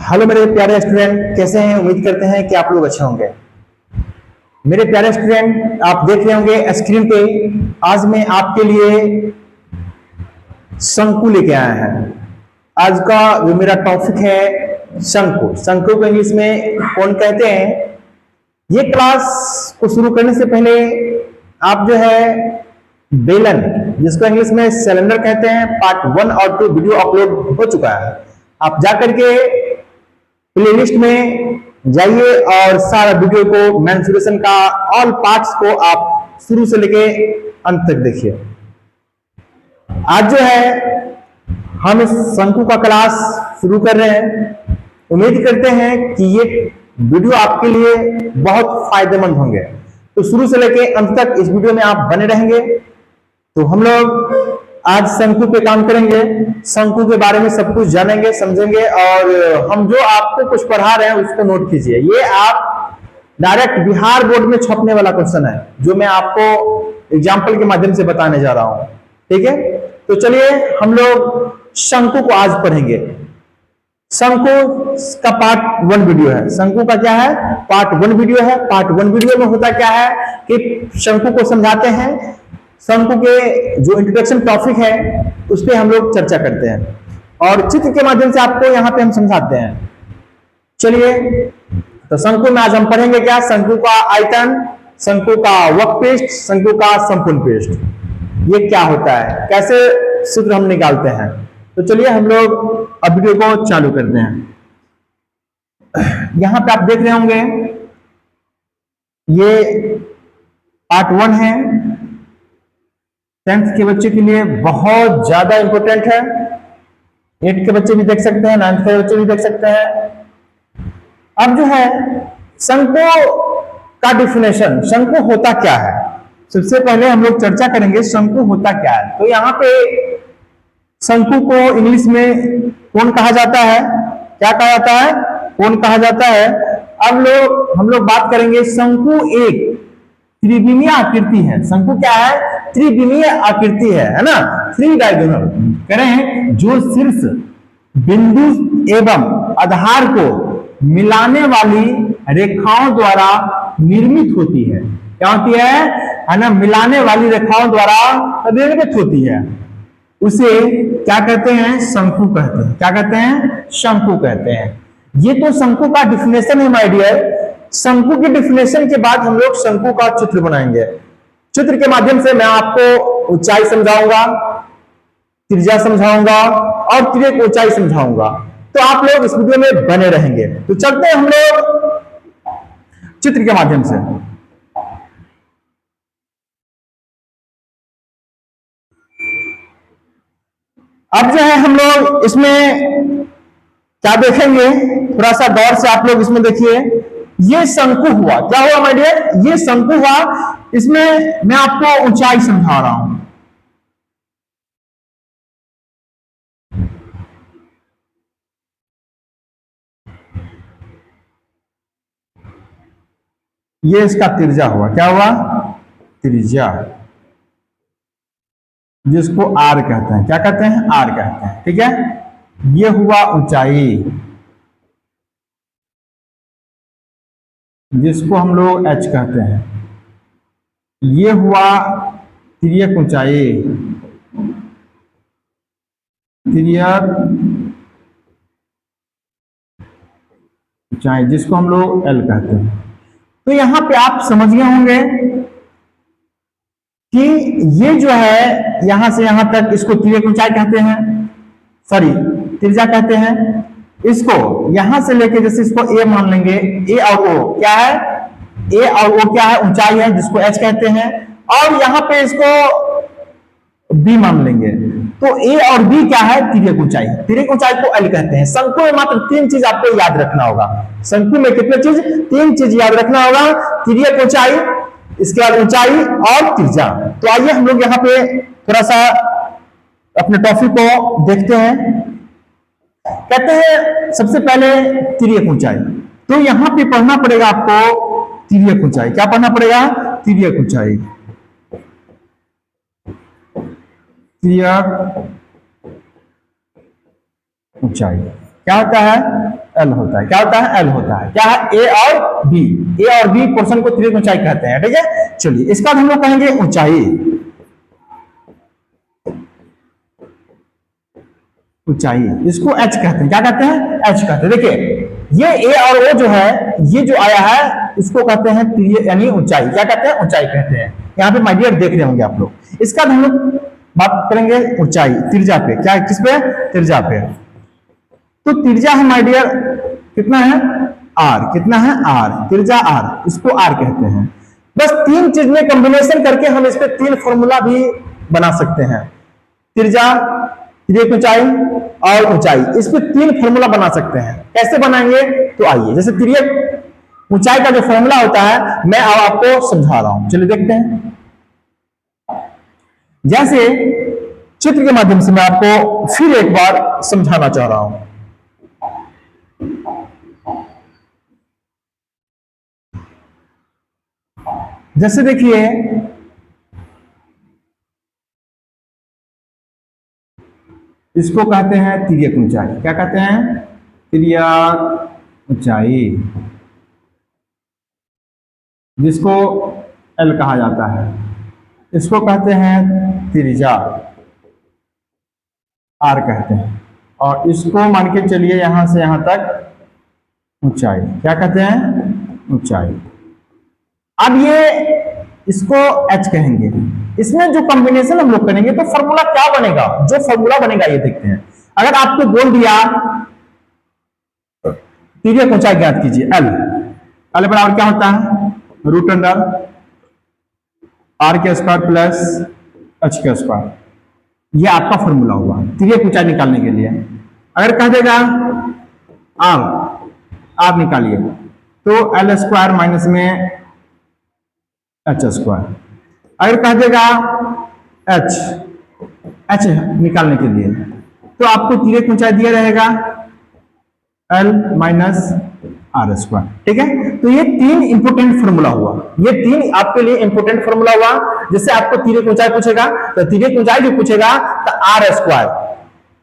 Hello मेरे प्यारे student, कैसे हैं? उम्मीद करते हैं कि आप लोग अच्छे होंगे। मेरे प्यारे स्टूडेंट, आप देख रहे होंगे स्क्रीन पे, आज मैं आपके लिए शंकु लेके आया है। आज का जो मेरा टॉपिक है शंकु। शंकु को इंग्लिश में कौन कहते हैं? ये क्लास को शुरू करने से पहले आप जो है बेलन, जिसको इंग्लिश में सिलेंडर कहते हैं, पार्ट 1 और 2 वीडियो अपलोड हो चुका है। आप जाकर के प्लेलिस्ट में जाइए और सारा वीडियो को, मेंसुरेशन का ऑल पार्ट्स को आप शुरू से लेके अंत तक देखिए। आज जो है हम इस शंकु का क्लास शुरू कर रहे हैं। उम्मीद करते हैं कि ये वीडियो आपके लिए बहुत फायदेमंद होंगे, तो शुरू से लेके अंत तक इस वीडियो में आप बने रहेंगे। तो हम लोग आज शंकु पे काम करेंगे, शंकु के बारे में सब कुछ जानेंगे, समझेंगे, और हम जो आपको कुछ पढ़ा रहे हैं उसको नोट कीजिए। ये आप डायरेक्ट बिहार बोर्ड में छपने वाला क्वेश्चन है, जो मैं आपको एग्जाम्पल के माध्यम से बताने जा रहा हूं। ठीक है, तो चलिए हम लोग शंकु को आज पढ़ेंगे। शंकु का पार्ट 1 वीडियो है। शंकु का क्या है? पार्ट 1 वीडियो है। पार्ट 1 वीडियो में होता क्या है कि शंकु को समझाते हैं, शंकु के जो इंट्रोडक्शन टॉपिक है उस पर हम लोग चर्चा करते हैं, और चित्र के माध्यम से आपको यहाँ पे हम समझाते हैं। चलिए, तो शंकु में आज हम पढ़ेंगे क्या? शंकु का आयतन, शंकु का वक्रपृष्ठ, शंकु का संपूर्ण पृष्ठ, ये क्या होता है, कैसे सूत्र हम निकालते हैं। तो चलिए हम लोग अब वीडियो को चालू करते हैं। यहाँ पे आप देख रहे होंगे ये पार्ट 1 है। 10th के बच्चे के लिए बहुत ज्यादा इंपॉर्टेंट है। 8 के बच्चे भी देख सकते हैं, 9th के बच्चे भी देख सकते हैं। अब जो है शंकु का डिफिनेशन, शंकु होता क्या है, सबसे पहले हम लोग चर्चा करेंगे शंकु होता क्या है। तो यहाँ पे शंकु को इंग्लिश में कौन कहा जाता है? क्या कहा जाता है? कौन कहा जाता है। अब हम लोग बात करेंगे, शंकु एक त्रिविमीय आकृति है। शंकु क्या है? त्रिविमीय आकृति है ना, 3 डायगोनल करें, जो शीर्ष बिंदु एवं आधार को मिलाने वाली रेखाओं द्वारा निर्मित होती है। क्या होती है ना? मिलाने वाली रेखाओं द्वारा निर्मित होती है। उसे क्या कहते हैं? शंकु कहते हैं। क्या कहते हैं? शंकु कहते हैं। ये तो शंकु का डिफिनेशन है माय डियर। शंकु के डिफिनेशन के बाद हम लोग शंकु का चित्र बनाएंगे। चित्र के माध्यम से मैं आपको ऊंचाई समझाऊंगा, त्रिज्या समझाऊंगा और तिर्यक ऊंचाई समझाऊंगा। तो आप लोग इस वीडियो में बने रहेंगे। तो चलते हैं हम लोग चित्र के माध्यम से। अब जो है हम लोग इसमें क्या देखेंगे, थोड़ा सा गौर से आप लोग इसमें देखिए। ये शंकु हुआ, क्या हुआ माय डियर? ये शंकु हुआ। इसमें मैं आपको ऊंचाई समझा रहा हूं। ये इसका त्रिज्या हुआ। क्या हुआ? त्रिज्या, जिसको आर कहते हैं। क्या कहते हैं? आर कहते हैं। ठीक है, ये हुआ ऊंचाई, जिसको हम लोग एच कहते हैं। ये हुआ तिर्यक ऊंचाई, तिर्यक ऊंचाई, जिसको हम लोग एल कहते हैं। तो यहां पे आप समझ गए होंगे कि ये जो है यहां से यहां तक, इसको तिर्यक ऊंचाई कहते हैं, सॉरी त्रिज्या कहते हैं। इसको यहां से लेके, जैसे इसको ए मान लेंगे, ए और ओ क्या है? ए और ओ क्या है? ऊंचाई है, जिसको एच कहते हैं। और यहां पे इसको बी मान लेंगे, तो ए और बी क्या है? तिर्यक ऊंचाई। तिर्यक ऊंचाई को एल कहते हैं। शंकु में मात्र 3 चीज आपको याद रखना होगा। शंकु में कितने चीज? 3 चीज याद रखना होगा। तिर्यक ऊंचाई, इसके बाद ऊंचाई और त्रिज्या। तो आइए हम लोग यहाँ पे थोड़ा सा अपने टॉपिक को देखते हैं। कहते हैं सबसे पहले तिर्यक ऊंचाई। तो यहां पे पढ़ना पड़ेगा आपको तिर्यक ऊंचाई। क्या पढ़ना पड़ेगा? तिर्यक ऊंचाई। तिर्यक ऊंचाई क्या होता है? एल होता है। क्या होता है? एल होता है। क्या है? ए और बी। ए और बी पोर्शन को तिर्यक ऊंचाई कहते हैं। ठीक है, चलिए इसका हम लोग कहेंगे ऊंचाई। ऊंचाई इसको एच कहते हैं। क्या कहते हैं? एच कहते हैं। देखिए ये ए और ओ जो है, ये जो आया है इसको कहते हैं तिर्यक यानी ऊंचाई। क्या कहते हैं? ऊंचाई कहते हैं। यहाँ पे माय डियर देख रहे होंगे आप लोग। इसका हम लोग बात करेंगे ऊंचाई त्रिज्या पे। क्या किस पे? त्रिज्या पे। तो त्रिज्या है माय डियर कितना है? आर। कितना है? आर। त्रिज्या आर, इसको आर कहते हैं। बस तीन चीज में कॉम्बिनेशन करके हम इस पे तीन फॉर्मूला भी बना सकते हैं। त्रिज्या, तिर्यक ऊंचाई और ऊंचाई, इस पे तीन फॉर्मूला बना सकते हैं। कैसे बनाएंगे? तो आइए, जैसे तिर्यक ऊंचाई का जो फॉर्मूला होता है मैं अब आपको समझा रहा हूं। चलिए देखते हैं। जैसे चित्र के माध्यम से मैं आपको फिर एक बार समझाना चाह रहा हूं। जैसे देखिए इसको कहते हैं तिर्यक ऊंचाई। क्या कहते हैं? तिर्यक ऊंचाई, जिसको एल कहा जाता है। इसको कहते हैं त्रिज्या, आर कहते हैं। और इसको मान के चलिए यहां से यहां तक ऊंचाई। क्या कहते हैं? ऊंचाई। अब ये इसको एच कहेंगे। इसमें जो कॉम्बिनेशन हम लोग करेंगे तो फॉर्मूला क्या बनेगा? जो फॉर्मूला बनेगा ये देखते हैं। अगर आपको बोल दिया तिर्यक ऊंचाई ज्ञात कीजिए, एल। एल बराबर क्या होता है? रूट अंडर आर के स्क्वायर प्लस एच के स्क्वायर। ये आपका फॉर्मूला हुआ तिर्यक ऊंचाई निकालने के लिए। अगर कह देगा आर, आर निकालिए तो एल स्क्वायर माइनस में एच स्क्वायर। अगर कह देगा एच, एच निकालने के लिए तो आपको तिर्यक ऊंचाई दिया रहेगा एल माइनस आर स्क्वायर। ठीक है, तो ये तीन इंपोर्टेंट फॉर्मूला हुआ। ये तीन आपके लिए इंपोर्टेंट फॉर्मूला हुआ। जैसे आपको तिर्यक ऊंचाई पूछेगा तो तिर्यक ऊंचाई जो पूछेगा तो आर स्क्वायर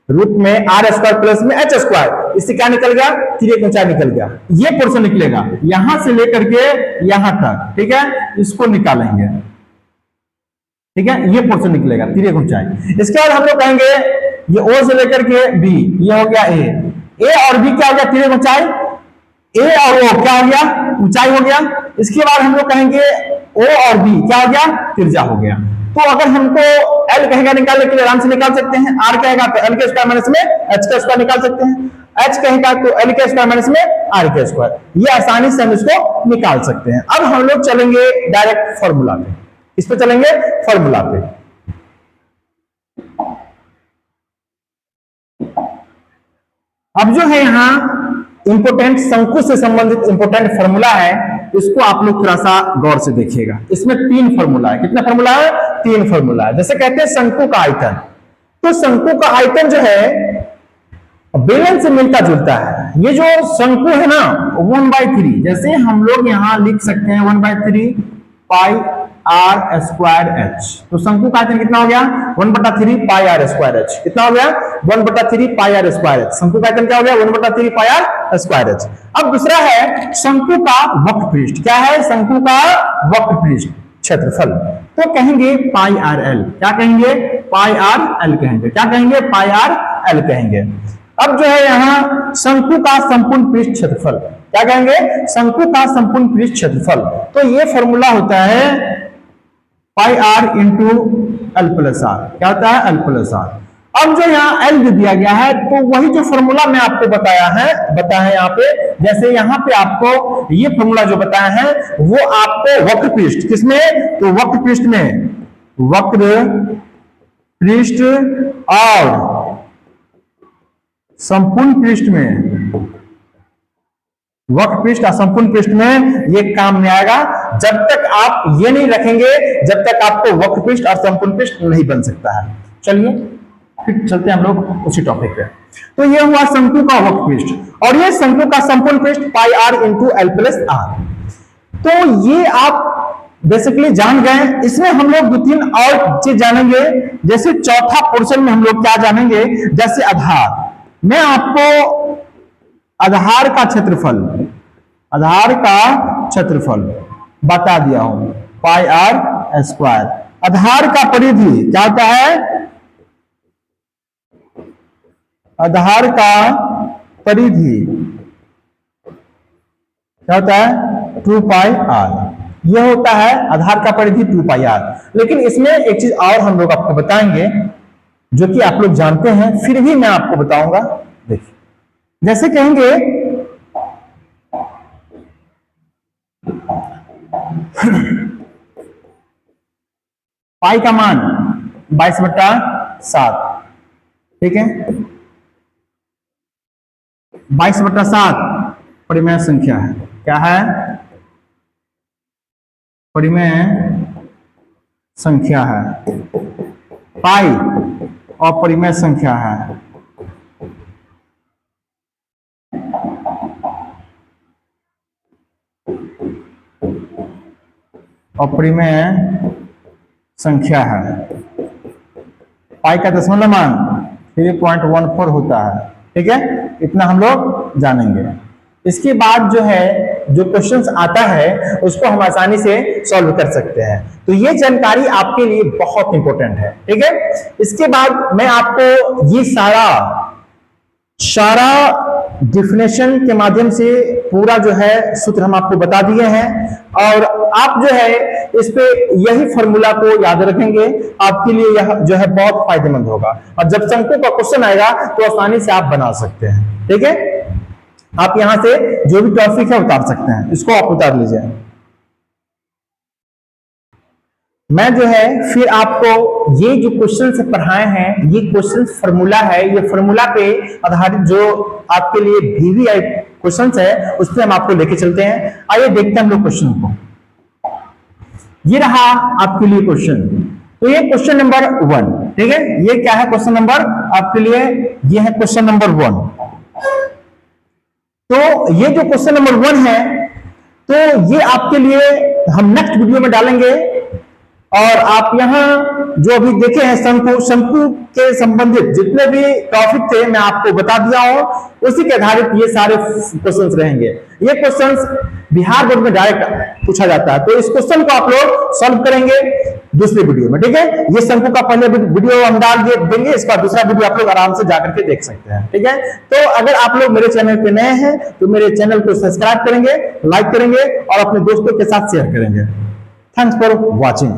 रूट में आर स्क्वायर प्लस में एच स्क्वायर, इससे क्या निकल गया? तिर्यक ऊंचाई निकल गया। ये पोर्शन निकलेगा यहां से लेकर के यहां तक। ठीक है, इसको निकालेंगे। ठीक है, ये पोर्शन निकलेगा तिर्यक ऊंचाई। इसके बाद हम लोग कहेंगे ये ओ से लेकर के बी, ये हो गया ए और बी क्या हो गया? तिर्यक ऊंचाई। ए और ओ क्या हो गया? ऊंचाई हो गया। इसके बाद हम लोग कहेंगे ओ और बी क्या हो गया? त्रिज्या हो गया। तो अगर हमको एल कहेगा निकालने के लिए आराम से निकाल सकते हैं। आर कहेगा तो एल के स्क्वायर माइनस में एच का स्क्वायर निकाल सकते हैं। एच कहेगा तो एल के स्क्वायर माइनस में आर के स्क्वायर। ये आसानी से हम इसको निकाल सकते हैं। अब हम लोग चलेंगे डायरेक्ट फॉर्मूला पे। इस पे चलेंगे फॉर्मूला पे। अब जो है यहाँ इंपोर्टेंट शंकु से संबंधित इंपोर्टेंट फॉर्मूला है, इसको आप लोग थोड़ा सा गौर से देखिएगा। इसमें तीन फॉर्मूला है। कितना फॉर्मूला है? तीन फॉर्मूला है। जैसे कहते हैं शंकु का आयतन, तो शंकु का आयतन जो है बेलन से मिलता जुलता है। ये जो शंकु है ना 1/3, जैसे हम लोग यहां लिख सकते हैं 1/3 पाई आर स्क्वायर एच। तो शंकु का आयतन कितना हो गया? 1/3 पाई आर स्क्वायर एच। कितना हो गया? 1/3 पाई आर स्क्वायर एच। शंकु का आयतन क्या हो गया? 1/3 पाई आर स्क्वायर एच। अब दूसरा है शंकु का वक्रपृष्ठ। क्या है? शंकु का वक्रपृष्ठ क्षेत्रफल। तो कहेंगे पाई आर एल। क्या कहेंगे? पाई आर एल कहेंगे। क्या कहेंगे? पाई आर एल कहेंगे। अब जो है यहाँ शंकु का संपूर्ण पृष्ठ क्षेत्रफल। क्या कहेंगे? शंकु का संपूर्ण पृष्ठ क्षेत्रफल। तो ये फॉर्मूला होता है pi R into L plus R. क्या होता है? L plus R. अब जो यहाँ एल दिया गया है तो वही जो फॉर्मूला मैं आपको बताया है यहाँ पे। जैसे यहाँ पे आपको ये फॉर्मूला जो बताया है वो आपको वक्र पृष्ठ किसमें? तो वक्र पृष्ठ में, वक्र पृष्ठ और संपूर्ण पृष्ठ में, वक्र पृष्ठ और संपूर्ण पृष्ठ में ये काम में आएगा। जब तक आप ये नहीं रखेंगे जब तक आपको वक्र पृष्ठ और संपूर्ण पृष्ठ नहीं बन सकता है। चलिए फिर चलते हैं हम लोग उसी टॉपिक पे। तो ये हुआ शंकु का वक्र पृष्ठ और ये शंकु का संपूर्ण पृष्ठ pi R into L plus R. तो ये आप बेसिकली जान गए। इसमें हम लोग 2-3 और चीज जानेंगे। जैसे चौथा पोर्शन में हम लोग क्या जानेंगे? जैसे आधार। मैं आपको आधार का क्षेत्रफल, आधार का क्षेत्रफल बता दिया हूं, पाई आर स्क्वायर। आधार का परिधि क्या होता है, आधार का परिधि क्या होता है, 2 पाई आर। यह होता है आधार का परिधि 2 पाई आर। लेकिन इसमें एक चीज और हम लोग आपको बताएंगे जो कि आप लोग जानते हैं, फिर भी मैं आपको बताऊंगा। देखिए, जैसे कहेंगे पाई का मान 22/7, ठीक है, 22/7 परिमेय संख्या है। क्या है, परिमेय संख्या है। पाई और परिमेय संख्या है। अपरिमेय संख्या है। पाई का दशमलव मान 3.14 होता है, ठीक है, इतना हम लोग जानेंगे। इसके बाद जो है, जो क्वेश्चंस आता है उसको हम आसानी से सॉल्व कर सकते हैं। तो ये जानकारी आपके लिए बहुत इंपॉर्टेंट है, ठीक है। इसके बाद मैं आपको ये सारा डिफिनेशन के माध्यम से पूरा जो है सूत्र हम आपको बता दिए हैं, और आप जो है इस पे यही फॉर्मूला को याद रखेंगे, आपके लिए यह जो है बहुत फायदेमंद होगा। और जब शंकु का क्वेश्चन आएगा तो आसानी से आप बना सकते हैं, ठीक है। आप यहां से जो भी टॉपिक है उतार सकते हैं, इसको आप उतार लीजिए। मैं जो है फिर आपको ये जो क्वेश्चन से पढ़ाए हैं, ये क्वेश्चन फॉर्मूला है, ये फॉर्मूला पे आधारित जो आपके लिए VVI क्वेश्चन है उस पर हम आपको लेके चलते हैं। आइए देखते हैं हम लोग क्वेश्चन को। ये रहा आपके लिए क्वेश्चन। तो ये क्वेश्चन नंबर 1, ठीक है, ये क्या है क्वेश्चन नंबर आपके लिए, ये है क्वेश्चन नंबर 1। तो ये जो क्वेश्चन नंबर 1 है, तो ये आपके लिए हम नेक्स्ट वीडियो में डालेंगे। और आप यहाँ जो अभी देखे हैं शंकु के संबंधित जितने भी टॉपिक थे मैं आपको बता दिया हूं, उसी के आधारित ये सारे क्वेश्चंस रहेंगे। ये क्वेश्चंस बिहार बोर्ड में डायरेक्ट पूछा जाता है, तो इस क्वेश्चन को आप लोग सॉल्व करेंगे दूसरे वीडियो में, ठीक है। ये शंकु का पहले वीडियो हम डाल देंगे, इसका दूसरा वीडियो आप लोग आराम से जाकर के देख सकते हैं, ठीक है। तो अगर आप लोग मेरे चैनल पे नए हैं तो मेरे चैनल को सब्सक्राइब करेंगे, लाइक करेंगे और अपने दोस्तों के साथ शेयर करेंगे। Thanks for watching.